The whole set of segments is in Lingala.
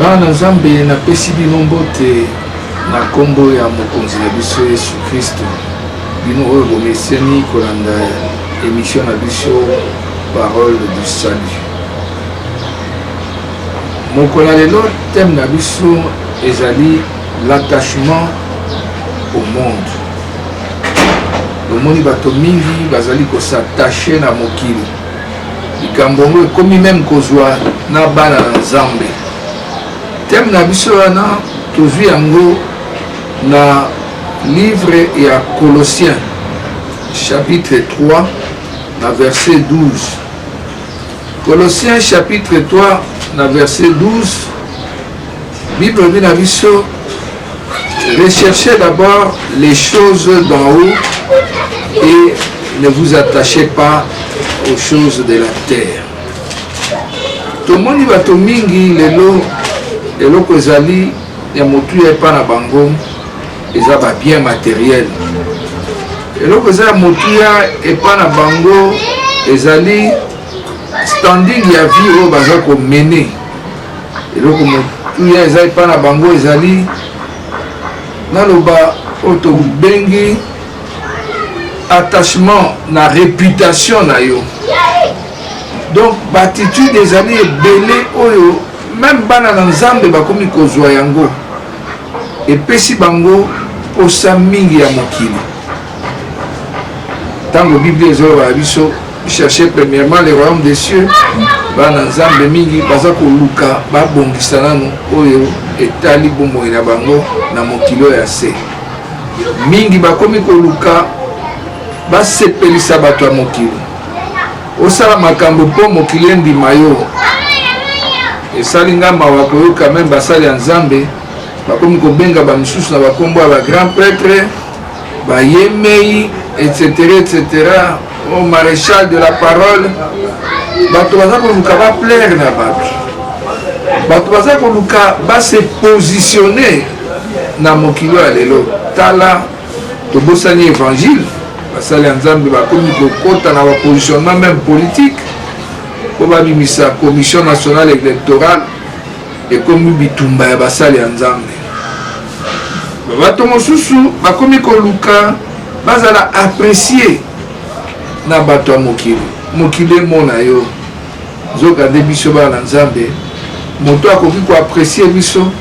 Bana Nzambe na pesi bino mbote na kombo ya mokonzi na biso Yesu Kristo. Bino oyo bomesiani kolanda émission na biso Parole du Salut. Mokola lelo thème na biso ezali l'attachement au monde. Omoni bato mingi bazali ko s'attacher na mokili. Likambo ngo ekomi même kozwa na bana na Nzambe. Thème na biso wana tozwi yango na livre ya Colossiens chapitre 3 na verset 12. Colossiens chapitre 3 na verset 12. Bible dit na biso, recherchez d'abord les choses d'en haut et ne vous attachez pas aux choses de la terre. Tomoni bato mingi lelo eloko ezali ya motu ya epa na bango eza ba bien matériel. Eloko eza ya motu ya epa na bango ezali standing ya vie oyo baza komene. Eloko motu ya eza epa na bango ezali naloba oyo tobengi attachement na réputation na yo. Donc battitude ezali ebele oyo même bana na Nzambe bakomi kozwa yango epesi bango posa mingi ya mokili. Tango Bible ezoba biso chercher premièrement le royaume des cieux, bana Nzambe mingi baza koluka babongisa nanu oyo etali bomoi na bango na mokili ya se. Mingi bakomi koluka basepelisa bato ya mokili. Osala makambo po mokili ndima yo. Esalinga mawa koyoka même basali ya Nzambe bakomi kobenga ba misusu na bakombo ya ba grand prêtre ba yemei etc etc au maréchal de la parole. Bato baza koluka ba plaire na bato. Bato baza koluka ba se positionner na mokili ya lelo. Tala tobosani évangile basali ya Nzambe bakomi kokota na ba positionnement même politique. Pour la commission nationale électorale et comme bitumba ya basali ya Nzambe. Bato mosusu bakomi koluka bazala apprécier na bato ya mokili. Mokili mona yo zoka de biso ba na Nzambe. Moto akoki ko apprécier biso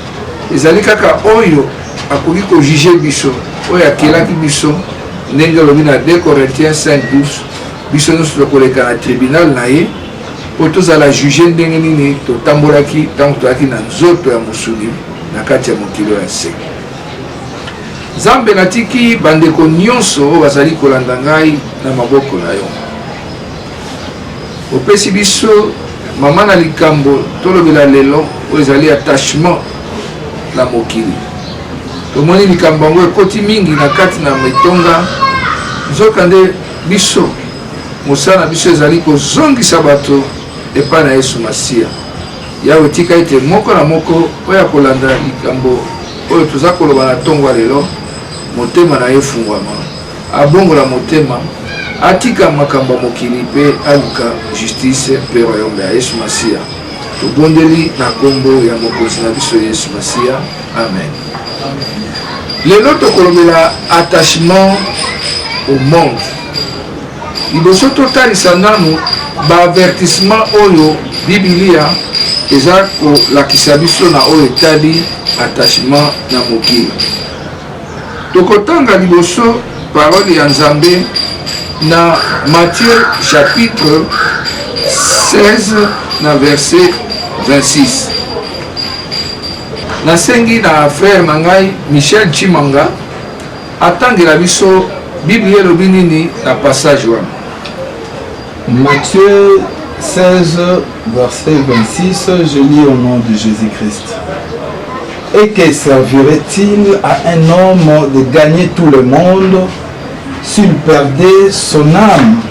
ezali kaka oyo akoki ko juger biso oyo akelaki biso ndenge lobi na 2 Corinthiens 5:12 biso nyonso tokoleka na tribunal na ye po tozala juge ndenge nini totambolaki ntango tozalaki na nzoto ya mosuni na kati ya mokili ya se. Nzambe natiki bandeko nyonso oyo bazali kolanda ngai na maboko na yo. Opesi biso mama na likambo tolobela lelo oyo ezali attachement na mokili. Tomoni likambo yango ekoti mingi na kati na mitonga nzokande biso mosala na biso ezali kozongisa bato epa na Yesu Masiya. Yawe tika ete moko na moko oyo akolanda likambo oyo toza koloba na ntongo lelo motema na ye efungwama abongola motema atika makambo ya mokili mpe aluka justice mpe royaume ya Yesu Masiya. Tobondeli na kombo ya mokonzi na biso Yesu Masiya. Amen. Lelo tokolobela attachement au monde. Liboso totalisa nanu baavertissement oyo Biblia eza kolakisa biso na oyo etali attachement na mokili. Tokotanga liboso parole ya Nzambe na Matthieu chapitre 16 na verset 26. Nasengi na frère mangai Michel Chimanga atangela biso Biblia elobi nini na passage wana. Matthieu 16, verset 26, je lis au nom de Jésus-Christ. Et que servirait-il à un homme de gagner tout le monde s'il perdait son âme?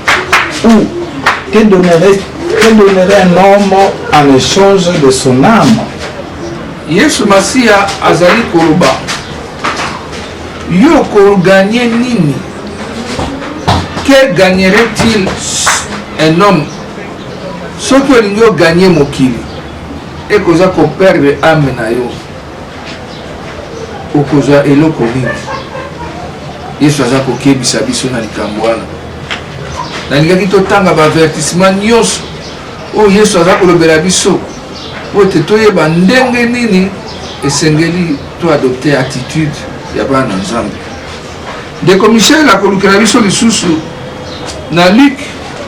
Ou que donnerait un homme en échange de son âme? Yesu Masiya azali koloba yo ko gagner nini? Que gagnerait-il un homme soki olingi oganye mokili ekoza koperdre ame na yo okozwa eloko mingi. Yesu aza kokebisa biso na likambo wana. Nalingaki totanga baavertissement nyonso oyo Yesu aza kolobela biso po ete toyeba ndenge nini esengeli to adopte attitude ya bana Nzambe. Ndeko Michel akolukela biso lisusu na Luc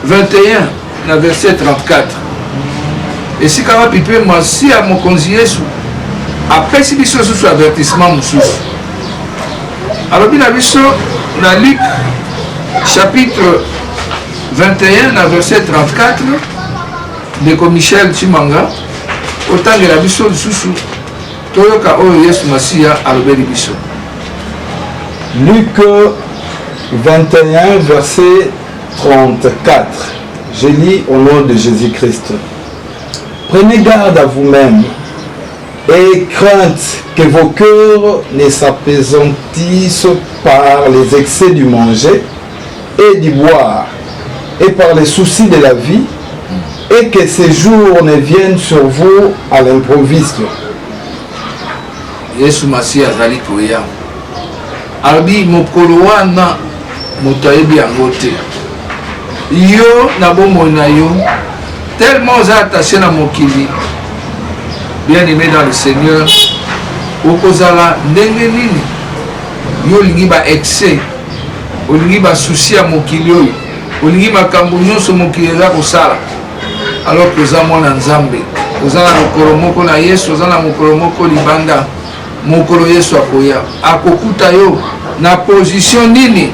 21 na verset 34. Esika wapi mpe Masiya mokonzi Yesu apesi biso lisusu avertissement mosusu. Alobi na biso na Luc chapitre 21 na verset 34, ndeko Michel Chimanga otangela biso lisusu toyoka oyo Yesu Masiya alobeli biso. Luc 21 verset 34. Je lis au nom de Jésus-Christ. Prenez garde à vous-même et crainte que vos cœurs ne s'apesanttissent par les excès du manger et du boire et par les soucis de la vie, et que ces jours ne viennent sur vous à l'improviste. Yesu Masiya azali koya. Albi mokolo wana moto ayebi yango te. Yo na bomoi na yo tellement oza attaché na mokili, bien aimé dans le Seigneur, okozala ndenge nini yo olingi ba excès, olingi ba souci ya mokili oyo, olingi makambo nyonso mokili eza kosala, alors que oza mwana Nzambe, oza na mokolo moko na Yesu, oza na mokolo moko libanda, mokolo Yesu akoya akokuta yo na position nini.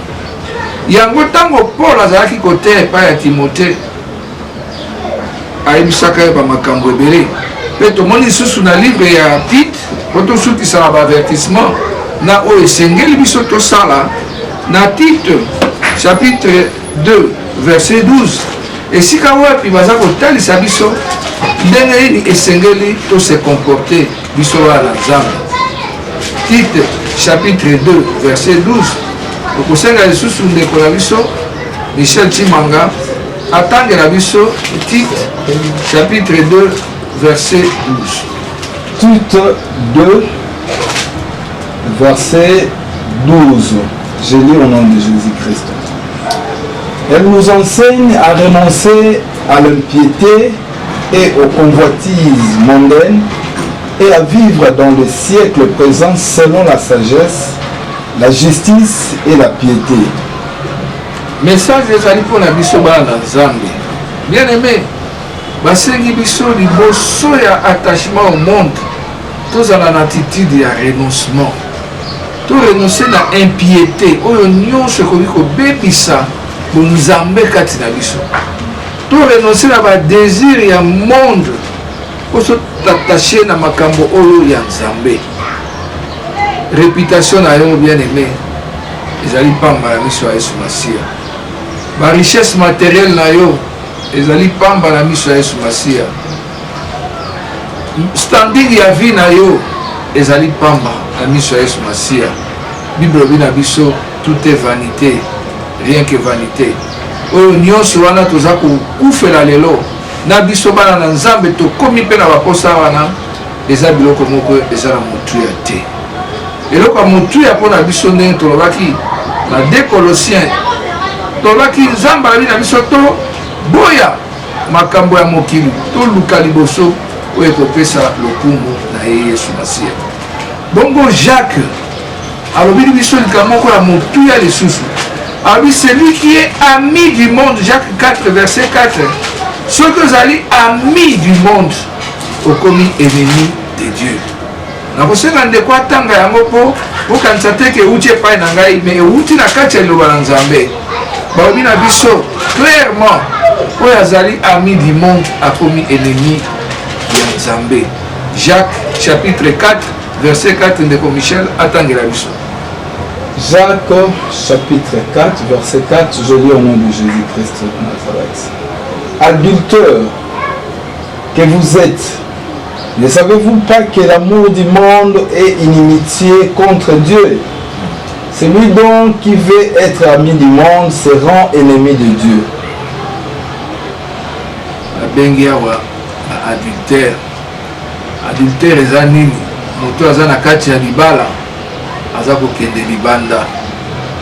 Yango tango Paul azalaki kote epai ya Timote ayebisaka ye bamakambo ebele. Mpe tomoni lisusu na livre ya Tite po tosukisa na baavertissement na oyo esengeli biso tosala na Tite chapitre 2 verset 12. Esika wapi baza kotalisa biso ndenge nini esengeli tose comporter biso wana Nzambe. Tite chapitre 2 verset 12. Okosenga lisusu ndeko na biso Michel Chimanga atangela biso Tite chapitre 2 verset 12. Tite 2 verset 12. Je lis au nom de Jésus-Christ. Elle nous enseigne à renoncer à l'impiété et aux convoitises mondaines et à vivre dans le siècle présent selon la sagesse, la justice et la piété. Message ezali mpona biso bana Nzambe. Bien aimé, basengi biso liboso ya attachement au monde, tozala na attitude ya renoncement. To renoncer na impiété oyo nyonso ekoki kobebisa bonzambe kati na biso. To renoncer na badésir ya monde oso t'attacher na makambo oyo ya Nzambe. Réputation na yo bien aimé ezali pamba na miso ya Yesu Masiya. Ba richesse matérielle na yo ezali pamba na miso ya Yesu Masiya. Standing ya vie na yo ezali pamba na miso ya Yesu Masiya. Bible lobi na biso tout est vanité, rien que vanité. Oyo nyonso wana toza kokufela lelo na biso bana na Nzambe tokomi mpe na baposa wana eza biloko moko eza na motuya te. Eloko ya motuya mpona biso ndenge tolobaki na 2 Colossiens, tolobaki Nzambe alobi na biso to boya makambo ya mokili, toluka liboso oyo ekopesa lokumu na ye Yesu Masiya. Bongo Jacques alobi biso likambo moko ya motuya lisusu. Alobi celui qui est ami du monde, Jacques 4 verset 4. Ceux que ozali ami du monde okomi ennemi de Dieu. Nakosenga ndeko atanga yango mpo okanisa te ke euti epai na ngai, me euti na kati ya liloba na Nzambe. Balobi na biso clairement oyo azali ami du monde akomi ennemi ya Nzambe. Jacques chapitre 4 verset 4 ndeko Michel atangela biso. Jacques chapitre 4 verset 4, je lis au nom de Jésus-Christ de Nazareth. Adulteurs que vous êtes, ne savez-vous pas que l'amour du monde est inimitié contre Dieu? Celui donc qui veut être ami du monde se rend ennemi de Dieu. Abengi awa adultère adultère eza nini moto aza na kati ya libala aza kokende libanda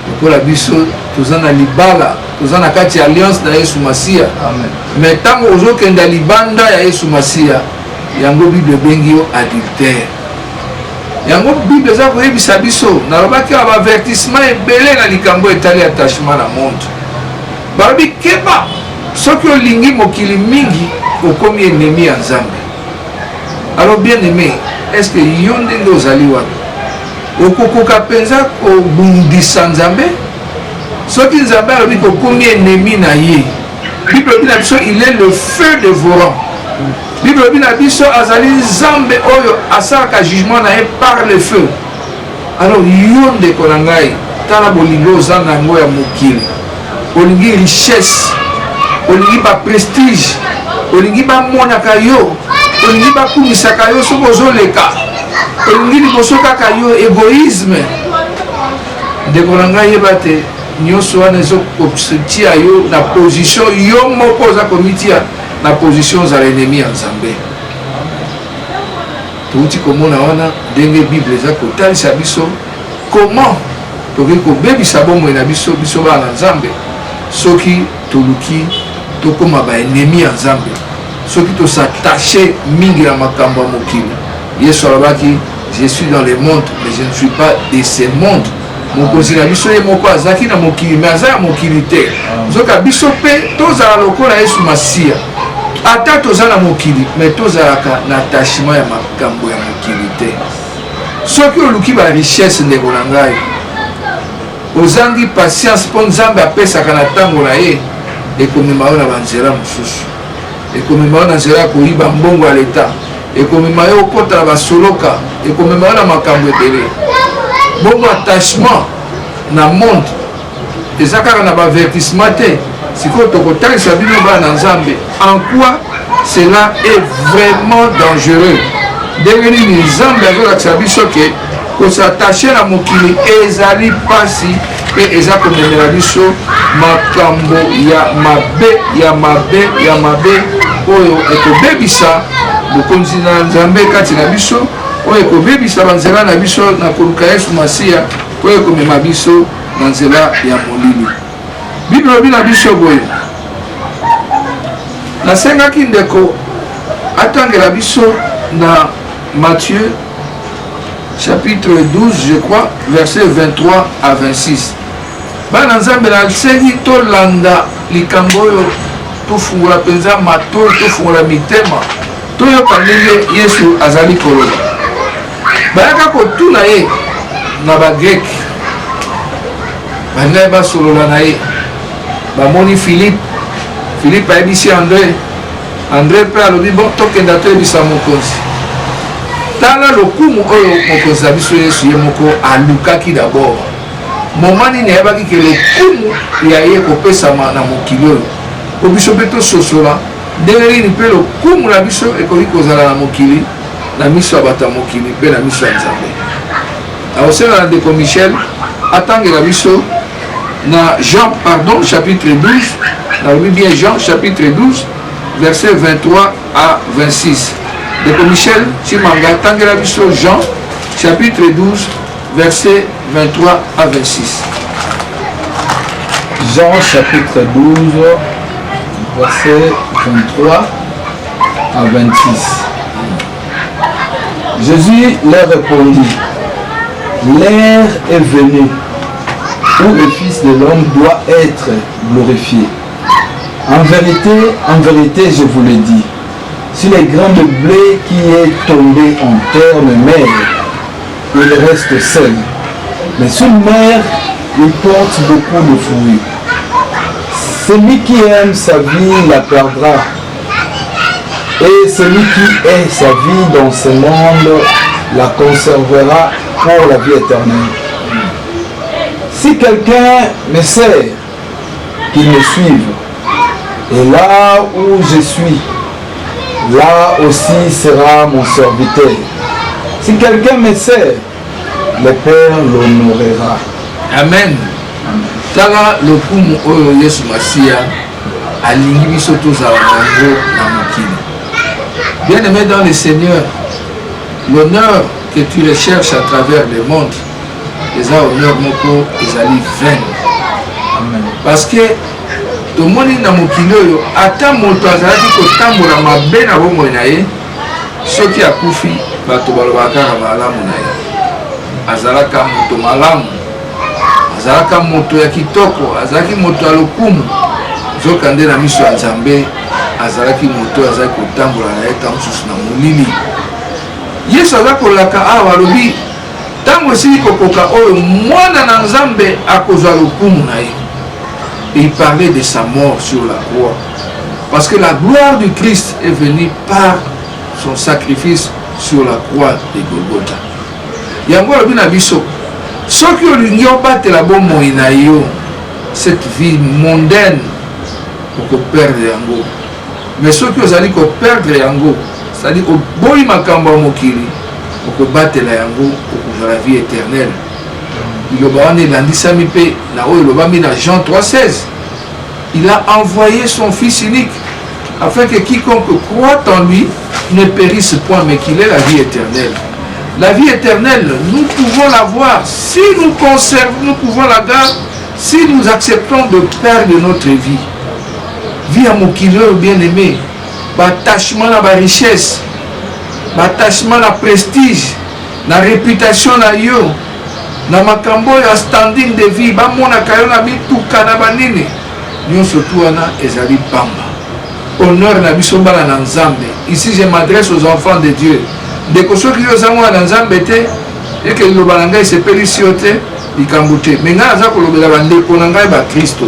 lokola biso toza na libala toza na kati ya alliance na Yesu Masiya mais ntango ozokenda libanda ya Yesu Masiya yango Bible ebengi yo adultère yango Bible eza koyebisa biso nalobaki ya baavertissement ebele na likambo etali attachement na monde balobi keba soki olingi mokili mingi okomi ennemi ya Nzambe. Alors bien aimé, est-ce que yo ndenge ozali wapi okokoka mpenza kobundisa Nzambe soki Nzambe alobi kokomi ennemi na ye? Bible elobi na biso il est le feu dévorant. Bible elobi na biso azali Nzambe oyo asalaka jugement na ye par le feu. Alors yo ndeko na ngai tala bolingo oza na yango ya mokili, olingi richesse, olingi baprestige, olingi bamonaka yo, olingi bakumisaka yo soki ozoleka, olingi liboso kaka yo égoïsme. Ndeko na ngai yeba te nyonso wana ezokotia yo na position yo moko oza komitia na position ozala ennemi ya Nzambe. Touti komona wana ndenge Bible eza kotalisa biso comment tokoki kobebisa bomoi na biso bana Nzambe soki toluki tokoma baennemi ya Nzambe, soki tosatache mingi na makambo ya mokili. Yesu alobaki je suis dans le monde mais je ne suis pas de ce monde. Mokonzi na biso ye moko azaki na mokili mais aza ya mokili te. Zoka biso mpe tozala lokola Yesu Masiya ata toza na mokili mais tozalaka na attachement ya makambo ya mokili te. Soki oluki ba richesse ndeko na ngai ozangi patience mpo Nzambe apesaka na ntango na ye ekomema yo na banzela mosusu, ekomema yo na nzela ya koyiba mbongo ya leta, ekomema yo okota na basoloka, ekomema yo na makambo ebele. Bongo attachement na monde eza kaka na bavertissement te. Sikoyo tokotalisa bino bana Nzambe en quoi cela est vraiment dangereux. Ndenge nini Nzambe azolakisa biso ke kosatache na mokili ezali pasi mpe eza komemela biso makambo ya mabe oyo ekobebisa bokonzi na Nzambe kati na biso, oyo ekobebisa banzela na biso na koluka Yesu Masiya, oyo ekomema biso na nzela ya molili. Bible elobi na biso boye, nasengaki ndeko atangela biso na Matthieu chapitre 12 je crois verset 23 à 26. Bana Nzambe nasengi tolanda likambo oyo tofungola mpenza matoi, tofungola mitema, toyoka ndenge Yesu azali koloba. Bayaka kotuna ye na bagreki bangai basolola na ye, bamoni Philippe ayebisi André mpe alobi bon tokenda toyebisa mokonzi. Tala lokumu oyo mokonzi na biso Yesu ye moko alukaki d'abord. Moma nini ayebaki ke lokumu ya ye kopesama na mokili oyo po biso mpe tososola ndenge nini mpe lokumu na biso ekoki kozala na mokili na miso ya bato ya mokili mpe na miso ya Nzambe. Akosenga na ndeko Michel atangela biso na Jean chapitre 12, nalobi bien Jean chapitre 12 verset 23 à 26. Ndeko Michel Chimanga atangela biso Jean chapitre 12 verset 23 à 26. Jean chapitre 12 verset 23 à 26. Jésus leur répondit: l'heure est venue où le Fils de l'homme doit être glorifié. En vérité, je vous le dis, si les grains de blé qui est tombé en terre ne meurent, il reste seul. Mais s'il meurt, il porte beaucoup de fruits. Celui qui aime sa vie la perdra. Et celui qui hait sa vie dans ce monde la conservera pour la vie éternelle. Si quelqu'un me sert, qu'il me suive. Et là où je suis, là aussi sera mon serviteur. Si quelqu'un me sert, le Père l'honorera. Amen. Tala lokumu oyo Yesu Masiya alingi biso tozala nango na mokili. Bien aimé dans le Seigneur, l'honneur que tu recherches à travers le monde, les honneur moko ezali vain. Parce que tout le monde na mokili oyo ata moto azalaki kotambola mabe na bomoi na ye soki akufi bato balobaka kaka malamu na ye azalaka moto malamu azalaka moto ya kitoko azalaki moto ya lokumu zoka nde na miso ya Nzambe azalaki moto azalaki kotambola na ye ntango mosusu na molili. Yesu aza kolaka awa alobi ntango esili kokoka oyo mwana na Nzambe akozwa lokumu na ye. Et il parlait de sa mort sur la croix. Parce que la gloire du Christ est venue par son sacrifice sur la croix de Golgotha. Yango alobi na biso soki olingi obatela bomoi na yo cette vie mondaine okoperdre yango. Mais soki ozali koperdre yango c'est-à-dire oboyi makambo ya mokili okobatela yango okozwa la vie éternelle. Jean 3,16. Il a envoyé son Fils unique afin que quiconque croit en lui ne périsse point mais qu'il ait la vie éternelle. La vie éternelle, nous pouvons l'avoir si nous conservons, nous pouvons la garder si nous acceptons de perdre notre vie. Vie à mon kilo bien-aimé, attachement à la richesse, attachement à la prestige, la réputation à yo. Na makambo ya standing de vie bamona kayo na bituka na banini nyonso tu wana ezali pamba. Honneur na biso mbala na Nzambe. Ici je m'adresse aux enfants de Dieu. Ndeko soki yo zango na Nzambe te eke liloba na ngai sepeli si yo te likambo te. Mais ngai aza kolobela bandeko na ngai ba Kristo.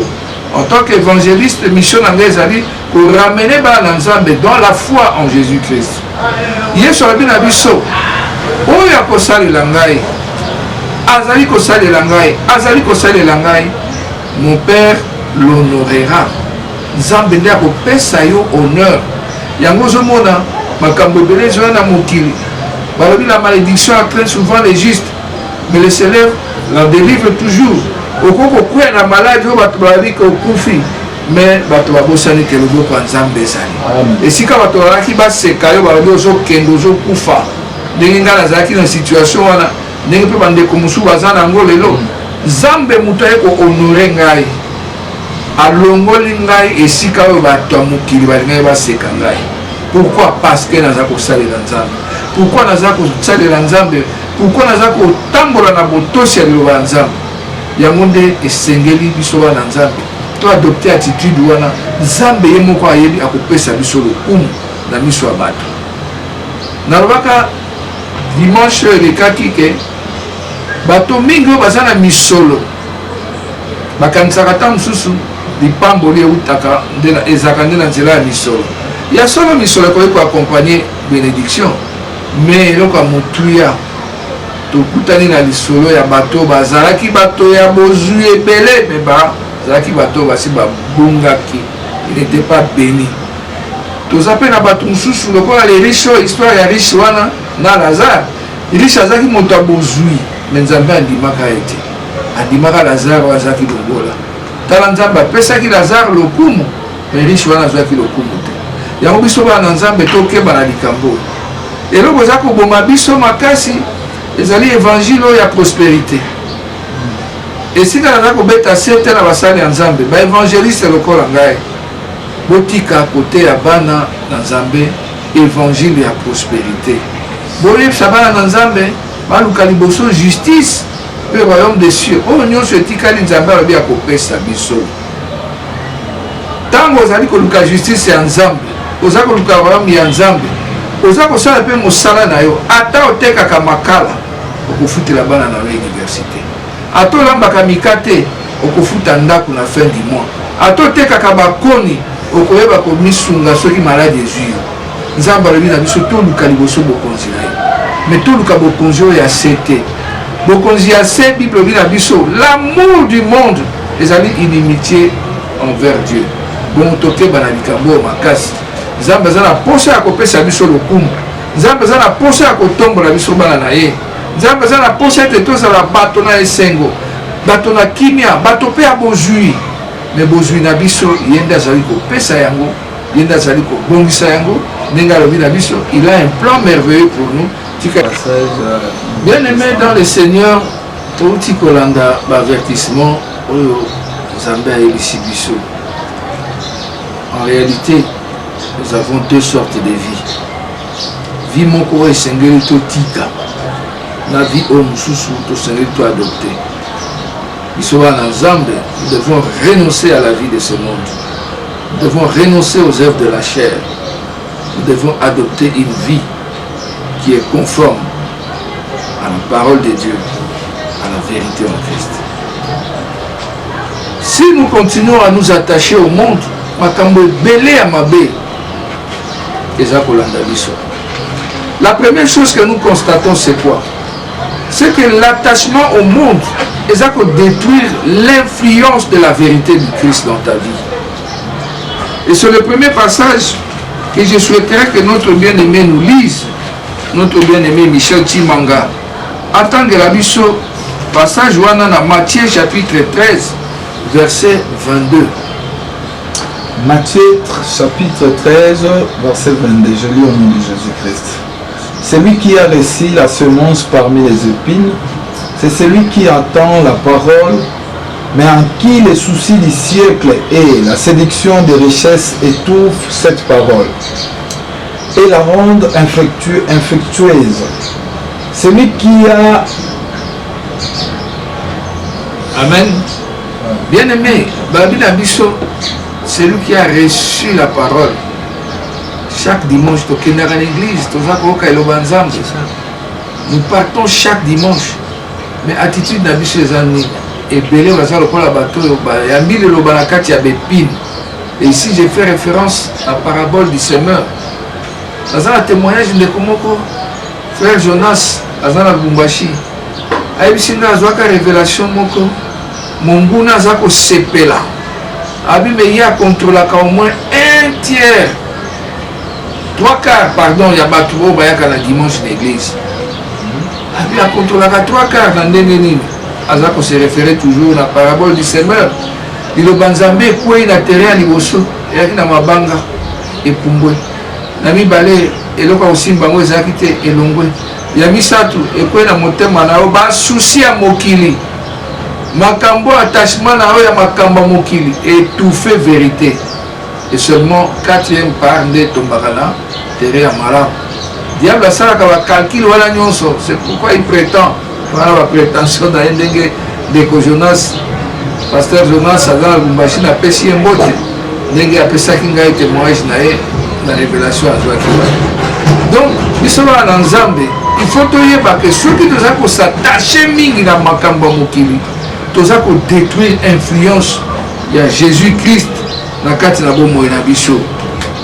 En tant qu'évangéliste, mission na ngai ezali ko ramener bana na Nzambe dans la foi en Jésus-Christ. Yesu alobi na biso oyo akosalela ngai azali kosalela ngai mon père l'honorera. Nzambe nde akopesa yo honneur. Yango ozomona makambo ebele ezala na mokili balobi la malédiction entraîne souvent les justes mais le Seigneur la délivre toujours. Okoko kokwea na maladi oyo bato balobi kokufi mais bato babosani ke loboko ya Nzambe ezali esika bato balaki baseka yo balobi ozokende ozokufa ndenge ngai nazalaki na situation wana ndenge mpe bandeko mosusu baza nango lelo. Nzambe moto aye kohonore ngai alongoli ngai esika oyo bato ya mokili balingaki baseka ngai. Pourquoi? Parce que naza kosalela Nzambe. Pourquoi naza kosalela Nzambe? Pourquoi naza kotambola na botosi ya liloba ya Nzambe? Yango nde esengeli biso bana Nzambe to adopte attitude wana. Nzambe ye moko ayebi akopesa biso lokumu na miso ya bato. Nalobaka dimanche elekaki ke bato mingi oyo baza na misolo bakanisaka ta mosusu lipamboli eutaka ezalaka nde na nzela ya misolo. Ya solo misolo ekoki koakompagne bénédiction mais eloko ya motuya tokutani na lisolo ya bato bazalaki bato ya bozwi ebele me bazalaki bato basi babungaki. Il n'était pas béni. Toza mpe na bato mosusu lokola le riche oyo histoire ya riche wana na Lazare. Riche azalaki moto ya bozwi me Nzambe andimaka ye te, andimaka Lazare oyo azalaki longola. Tala Nzambe apesaki Lazare lokumu me riche wana azwaki lokumu te. Yango biso bana Nzambe tokeba na likambo eloko eza koboma biso makasi ezali évangile oyo ya prospérité. Esika naza kobeta sete na basali ya Nzambe baévangéliste lokola ngai botika kote ya bana na Nzambe évangile ya prospérité. Boyebisa bana na Nzambe baluka liboso justice pe royaume des cieux oyo nyonso etikali Nzambe alobi akopesa biso. Ntango ozali koluka justice ya Nzambe oza koluka royaume ya Nzambe oza kosala mpe mosala na yo ata otekaka makala okofutela bana na yo université, ata olambaka mikate okofuta ndako na fin du mois, ata otekaka bakoni okoyeba komisunga soki maladi ezwi yo. Nzambe alobi na biso toluka liboso bokonzi na ye me toluka bokonzi oyo ya se te. Bokonzi ya se Bible elobi na biso l'amour du monde ezali inimitié envers Dieu. Bongo tokeba na likambo oyo makasi. Nzambe aza na posa ya kopesa biso lokumu. Nzambe aza na posa ya kotombola biso bana na ye. Nzambe aza na posa ete tozala bato na esengo, bato na kimia, bato mpe ya bozwi. Me bozwi na biso ye nde azali kopesa yango, ye nde azali kobongisa yango. Ndenge alobi na biso il a un plan merveilleux pour nous Bien aimé dans le Seigneur, outi kolanda avertissement oyo Nzambe ayebisi biso. En réalité, nous avons deux sortes de vie. Vie moko esengeli totika, na vie oyo mosusu tosengeli to adopter. Biso bana Nzambe, nous devons renoncer à la vie de ce monde. Nous devons renoncer aux œuvres de la chair. Nous devons adopter une vie qui est conforme à la parole de Dieu, à la vérité en Christ. Si nous continuons à nous attacher au monde, la première chose que nous constatons, c'est quoi? C'est que l'attachement au monde est à détruire l'influence de la vérité du Christ dans ta vie. Et c'est le premier passage que je souhaiterais que notre bien-aimé nous lise, notre bien-aimé Michel Chimanga. Attends que la biso, passage wana na Matthieu chapitre 13, verset 22. Matthieu chapitre 13, verset 22. Je lis au nom de Jésus-Christ. Celui qui a reçu la semence parmi les épines, c'est celui qui entend la parole, mais en qui les soucis du siècle et la séduction des richesses étouffent cette parole et la rendent infectueuse. Celui qui a... Amen. Bien-aimé, Babila Bisso, celui qui a reçu la parole. Chaque dimanche, tu es à l'église, nous partons chaque dimanche. Mais attitude d'Abisso les amis. Et belé va le la bateau, il y a mis le lobanakati à bépine. Et ici, j'ai fait référence à la parabole du semeur. Dans un témoignage de Komoko, frère Jonas, dans la Bumbashi, Aïbisinga a une révélation moko, Monguna Zako Sepela. Abimeya contrôle au moins un tiers, 3 quarts, pardon, il y a Batouo Bayaka la dimanche d'église. Abi a contrôlé 3 quarts dans Nenenine. Azako se référait toujours à la parabole du semeur. Il a banzambé quoi il a terré à Liboso et à Mabanga et Pumbwe. Nami balé et l'autre aussi bango ezakite et longwe. Il a mis ça tout et quoi na motema na ba souci à mokili. Makambo attachement na ya makamba mokili et tout fait vérité. Et seulement 4e part de Tombakana terré à Mara. Diable ça la calcul wala nyonso, c'est pourquoi il prétend. Voilà la prétention d'un de Jonas, pasteur Jonas, dans la machine à pêcher un botte. N'engue a pêché qui n'a été témoignage dans la révélation à Joachim. Donc, nous sommes en Zambie. Il faut que ceux qui nous ont s'attacher à Makamba Mokili, nous avons détruire l'influence de Jésus-Christ dans la carte de la Bisso.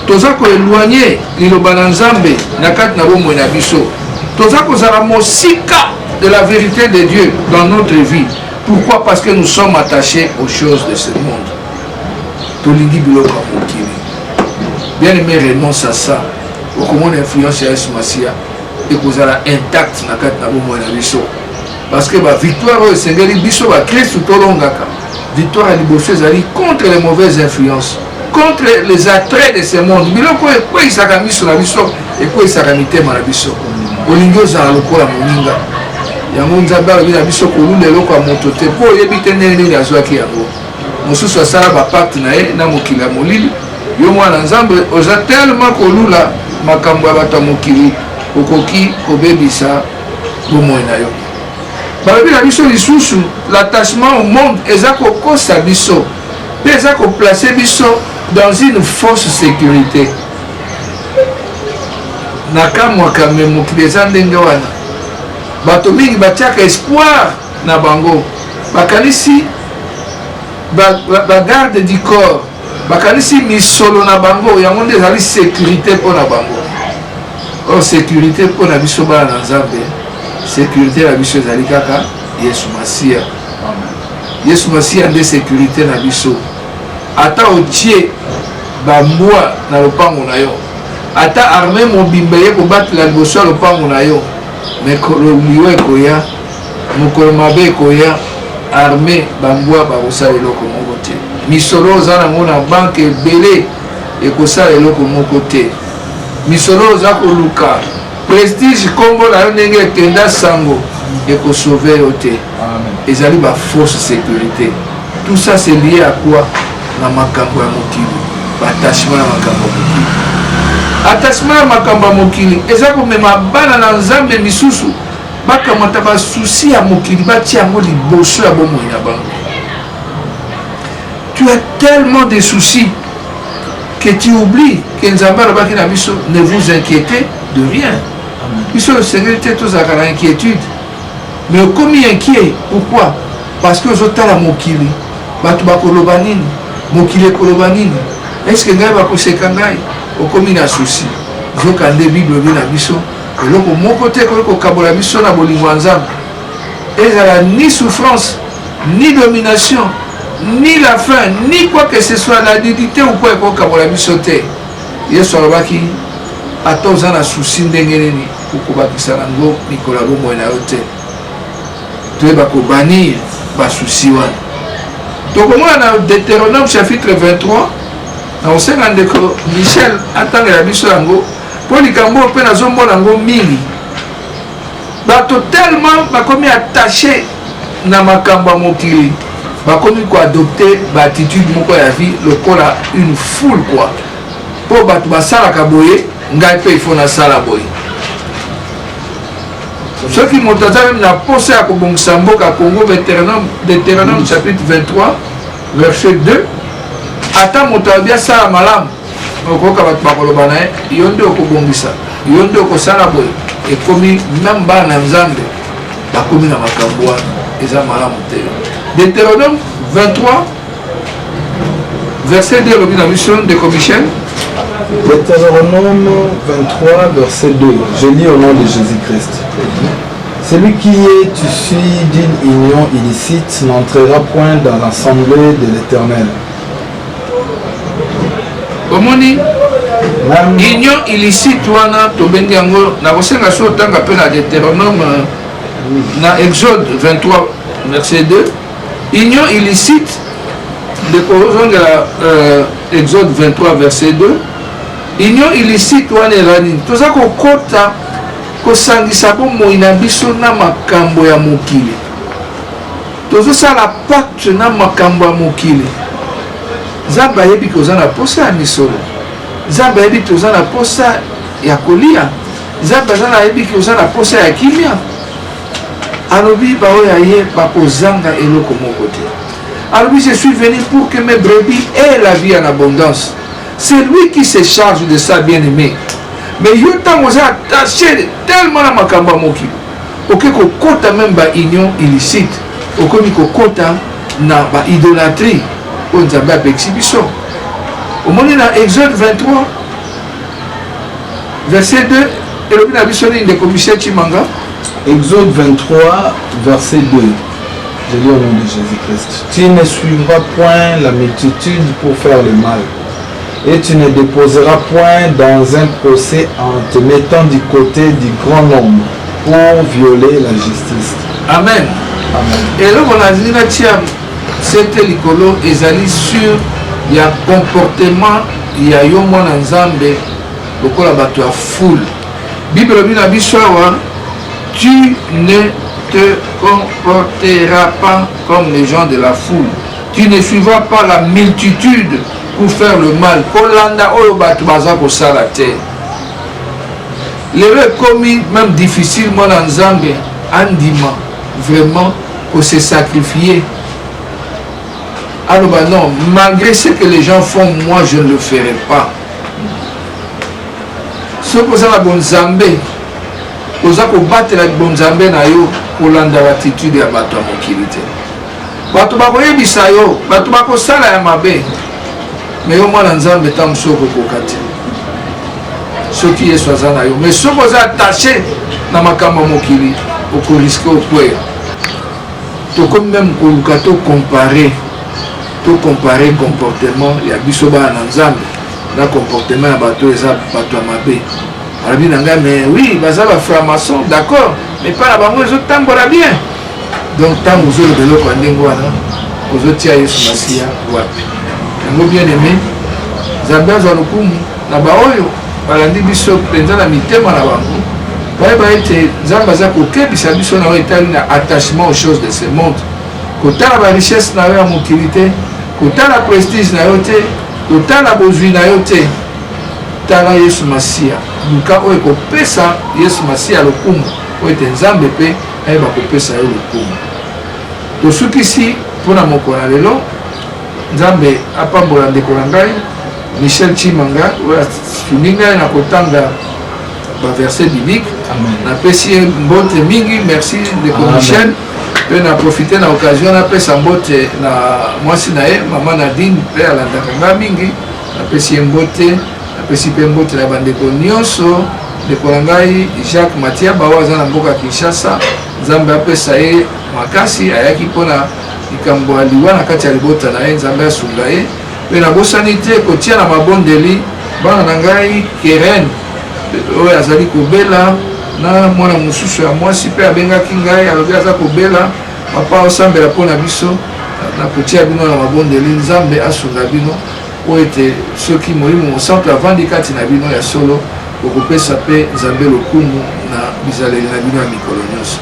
Nous avons éloigné l'Ilobananzambe dans la carte de la Bisso. Nous avons de la vérité de Dieu dans notre vie. Pourquoi? Parce que nous sommes attachés aux choses de ce monde. Bien aimé, renonce à ça. Comment influence Yesu Masia et que vous allez intact dans la vie. Parce que la victoire au Seigneur, Christ tout au long victoire à Liboché contre les mauvaises influences, contre les attraits de ce monde. Mais quoi il s'est mis sur la vie et quoi il s'est mis dans la vie. Olingos a lokola moninga. Yango Nzambe alobi na biso kolula eloko ya moto te mpo oyebi te ndenge nini azwaki yango. Mosusu asala bapacte na ye na mokili ya molili. Yo mwana Nzambe oza tellement kolula makambo ya bato ya mokili okoki kobebisa bomoi na yo. Balobi na biso lisusu l'attachement au monde eza kokosa biso mpe eza koplace biso dans une fausse sécurité. Nakamwaka me mokili eza ndenge wana. Bato mingi batiaka espoir na bango. Bakanisi garde du corps. Bakanisi misolo na bango. Yango nde ezali sécurité mpo na bango. Or sécurité mpo na biso bana na Nzambe. Sécurité na biso ezali kaka Yesu Masia. Yesu Masia nde sécurité na biso. Ata otie bambwa na lopango na yo. Ata armée mobimba ye kobatela liboso ya lopango na yo. Mais liwa ekoya mokolo mabe ekoya armée bambwa bakosala eloko moko te. Misolo oza nango na banke ebele ekosala eloko moko te. Misolo oza koluka prestige kombo na yo ndenge ekenda sango ekosauve yo te ezali baforce sécurité. Tout ça c'est lié à quoi? Na makambo ya mokili, attachement ya makambo ya mokili. Attachement ya makambo ya mokili eza komema bana na nzambe misusu bakamata basusi ya mokili batia yango liboso ya bomoi na bango. Tu as tellement de soucis que tu oublies que nzambe alobaki na biso ne vous inquiétez de rien. Biso sécurité tozalaka na inquiétude, mais okomi inquiet. Pourquoi? Parce que ozotala mokili bato bakoloba nini, mokili ekoloba nini, est-ce que ngai bakoseka ngai? Okomi na souci. Zokande Bible bi na biso eloko moko te kokabola biso na bolingo ya Nzambe, ezala ni souffrance ni domination ni la faim ni quoi que ce soit, la nudité ou quoi ekokabola biso te. Yesu alobaki ata oza na souci ndenge nini okobakisa nango mikolo ya bomoi na yo te. Toyeba kobanir basusi wana. Tokomona na Deutéronome chapitre 23 na osenga ndeko Michel atangela biso yango po likambo mpe nazomona yango mingi. Bato tellement bakomi attaché na makambo ya mokili bakomi koadopte baatitude moko ya vie lokola une foule quoi. Po bato basalaka boye ngai mpe ifo nasala boye. Soki moto aza meme na posa ya kobongisa mboka Congo, Deutéronome chapitre 23 verset 2, ata moto abia sala malamu okoka bato bakoloba na ye yo nde okobongisa, yo nde okosala boye. Ekomi meme bana na Nzambe bakomi na makambo wana eza malamu te. Deutéronome 23 verset 2 lobi na mission de Michel. Deutéronome 23 verset 2, je lis au nom de Jésus-Christ. Celui qui est issu d'une union illicite n'entrera point dans l'assemblée de l'Éternel. Omoni union illicite wana tobengi yango na kosenga so tanga pe na Deutéronome na Exode 23 verset 2. Union illicite de kozongela Exode 23 verset 2. Union illicite wana elani toza kokota kosangisa bomoi na biso na makambo ya mokili. Tozosala pacte na makambo ya mokili. Nzambe ayebi koza na posa ya misolo, Nzambe ayebi toza na posa ya kolia, Nzambe ayebi koza na posa ya kimia. Alobi baoyo aye bakozanga eloko moko te. Alobi je suis venu pour que mes brebis aient la vie en abondance. C'est lui qui se charge de ça, bien-aimé. Mais yo tango za attaché tellement na makambo mokili. Oke kokota même ba union illicite, okomi kokota na ba idolâtrie. On Nzambe apexi biso. Omoni na Exode 23 verset 2 elobi na biso ni ndeko Michel Chimanga. Exode 23 verset 2. Je lis au nom de Jésus-Christ. Tu ne suivras point la multitude pour faire le mal. Et tu ne déposeras point dans un procès en te mettant du côté du grand nombre pour violer la justice. Amen. Amen. Et là, on a dit c'était likolo ezali sur ya comportement ya yo mwana Nzambe lokola bato ya foule. Bible bina biso awa tu ne te comporteras pas comme les gens de la foule. Tu ne suivras pas la multitude pour faire le mal. Kolanda oyo bato baza kosala te. Lelo ekomi même difficile mwana Nzambe andima vraiment pour se sacrifier. Alors bah non, malgré ce que les gens font, moi je ne le ferai pas. Ce que vous avez bon Nzambe, vous avez battre la bon Nzambe na yo pour l'anda l'attitude ya bato ya mokili te. Bato bakoyebisa yo, bato bakosala ya mabe. Mais yo mwana Nzambe tam soko kokati. Soki Yesu aza na yo, mais soki vous êtes attaché na makambo mokili, oko risque okweya. To comme même koluka to comparer comportement ya biso bana na Nzambe na comportement ya bato eza bato ya mabe. Alabi nanga mais oui, baza ba franc-maçon, d'accord, mais pas la bango ezo tambola bien. Donc tango zo le beloko ndenge wana, ozo tia Yesu Masia wapi. Yango bien aimé, Nzambe azwa lokumu na baoyo balandi biso penza na mitema na bango. bayeba ete nzambe aza kokebisa biso na oyo etali na attachement aux choses de ce monde, kotala barichesse na yo ya mokili te, kotala prestige na yo te, kotala bozwi na yo te. Tala Yesu Masiya, luka oyo ekopesa Yesu Masiya lokumu oyo ete nzambe mpe ayeba kopesa yo lokumu. Tosukisi mpona mokolo na lelo, nzambe apambola ndeko na ngai Michel Chimanga oyo asuni ngai na kotanga baverset biblique. Napesi ye mbote mingi, merci ndeko Michel. Mpe na profite na occasion napesa mbote na mwasi na ye mama Nadine mpe alandaka nga mingi, napesi ye mbote. Napesi mpe mbote na bandeko nyonso, ndeko na ngai Jacques Matia bawa aza na mboka Kinshasa, nzambe apesa ye makasi ayaki mpona likambo ya liwa na kati ya libota na ye, nzambe asunga ye. Mpe nabosani te kotia na mabondeli bana na ngai Keren oyo azali kobela na mwana mosusu ya mwasi mpe abengaki ngai alobi aza kobela, papa osambela mpona biso na kotia bino na mabondeli, nzambe asunga bino oyo ete soki molimo mosantu avandi kati na bino ya solo okopesa mpe nzambe lokumu na bizaleli na bino ya mikolo nyonso.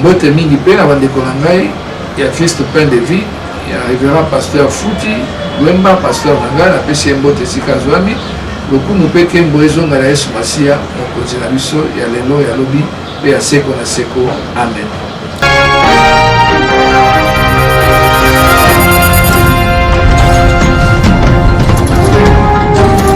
Mbote mingi mpe na bandeko na ngai ya Christ Pain de Vie ya révérend pasteur Futi Lwemba, pasteur na ngai napesi ye mbote esika azwami, lokumu mpe nkembo ezonga na Yesu Masiya mokonzi na biso ya lelo ya lobi mpe ya seko na seko. Amen.